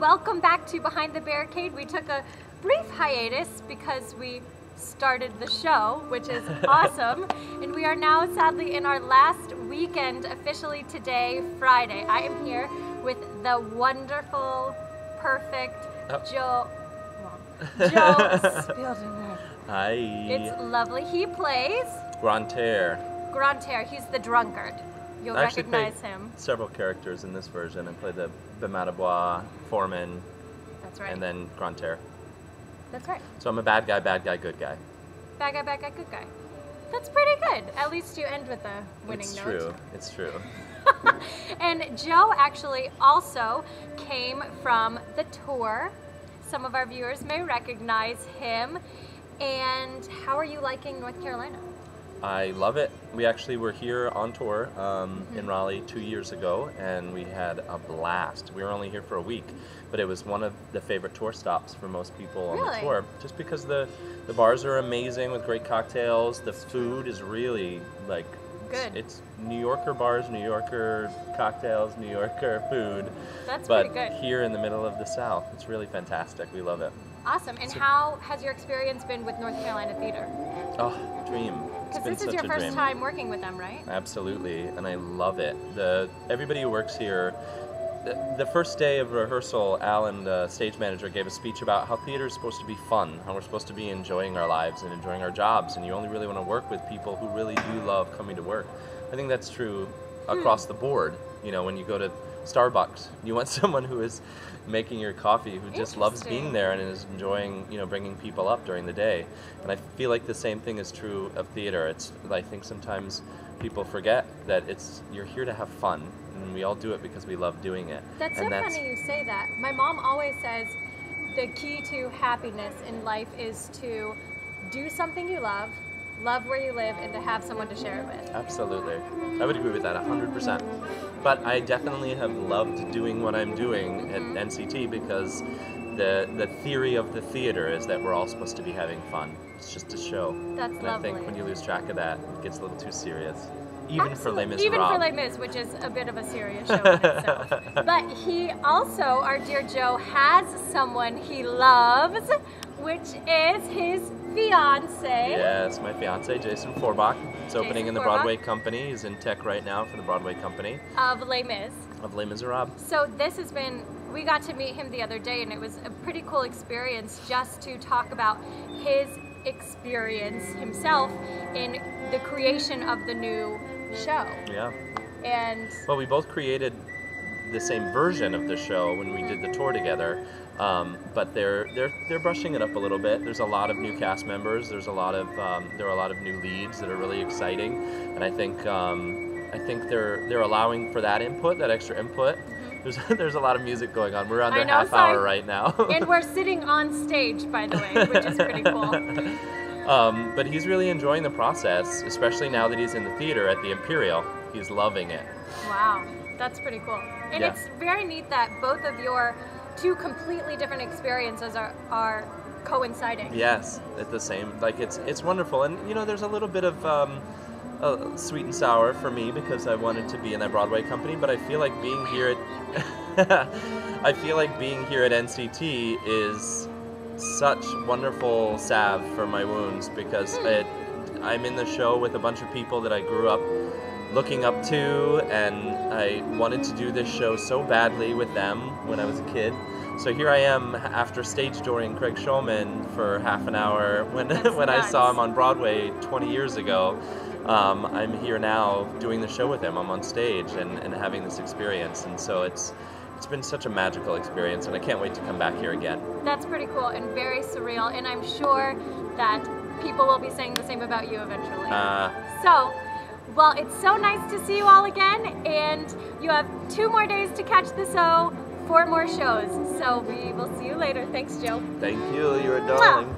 welcome back to Behind the Barricade. We took a brief hiatus because we started the show, which is awesome, and we are now sadly in our last weekend, officially today, Friday. I am here with the wonderful, perfect Joe. Joe Spildener. Hi. It's lovely. He plays Grantaire. Grantaire. He's the drunkard. You'll recognize him. Several characters in this version. I played the Bois foreman. That's right. And then Grantaire. That's right. So I'm a bad guy, good guy. Bad guy, good guy. That's pretty good. At least you end with a winning note. It's true. It's true. And Joe actually also came from the tour. Some of our viewers may recognize him. And how are you liking North Carolina? I love it. We actually were here on tour in Raleigh 2 years ago, and we had a blast. We were only here for a week, but it was one of the favorite tour stops for most people on the tour, just because the bars are amazing with great cocktails. The food is really like good. It's New Yorker bars, New Yorker cocktails, New Yorker food. That's pretty good. But here in the middle of the South, it's really fantastic. We love it. Awesome. And how has your experience been with North Carolina Theater? Oh, dream. Because this is your first time working with them, right? Absolutely, and I love it. Everybody who works here, the first day of rehearsal, Alan, the stage manager, gave a speech about how theater is supposed to be fun, how we're supposed to be enjoying our lives and enjoying our jobs, and you only really want to work with people who really do love coming to work. I think that's true across the board. You know, when you go to Starbucks, you want someone who is making your coffee, who just loves being there and is enjoying, you know, bringing people up during the day. And I feel like the same thing is true of theater. I think sometimes people forget that you're here to have fun, and we all do it because we love doing it. That's so funny you say that. My mom always says the key to happiness in life is to do something you love where you live, and to have someone to share it with. Absolutely. I would agree with that 100%. But I definitely have loved doing what I'm doing at NCT because the theory of the theater is that we're all supposed to be having fun. It's just a show. That's and lovely. I think when you lose track of that, it gets a little too serious. Even for Les Misérables. Even for Les Mis, which is a bit of a serious show in itself. But he also, our dear Joe, has someone he loves, which is his fiance. Yes, my fiance, Jason Forbach. It's opening in the Broadway Company. He's in tech right now for the Broadway Company. Of Les Mis. Of Les Misérables. So this has been, we got to meet him the other day, and it was a pretty cool experience just to talk about his experience himself in the creation of the new show. Yeah. And well, we both created the same version of the show when we did the tour together, but they're brushing it up a little bit. There's a lot of new cast members. There are a lot of new leads that are really exciting, and I think they're allowing for that input, that extra input. There's a lot of music going on. We're on the half hour right now. And we're sitting on stage, by the way, which is pretty cool. But he's really enjoying the process, especially now that he's in the theater at the Imperial. He's loving it. Wow, that's pretty cool. And it's very neat that both of your two completely different experiences are coinciding. Yes, at the same, like it's wonderful. And you know, there's a little bit of sweet and sour for me because I wanted to be in that Broadway company, but I feel like being here at NCT is such wonderful salve for my wounds because I'm in the show with a bunch of people that I grew up looking up to, and I wanted to do this show so badly with them when I was a kid. So here I am after stage dooring Craig Shulman for half an hour when I saw him on Broadway 20 years ago. I'm here now doing the show with him. I'm on stage and having this experience, and so it's been such a magical experience, and I can't wait to come back here again. That's pretty cool and very surreal, and I'm sure that people will be saying the same about you eventually. Well, it's so nice to see you all again, and you have 2 more days to catch the show, 4 more shows. So we will see you later. Thanks, Joe. Thank you. You're a darling.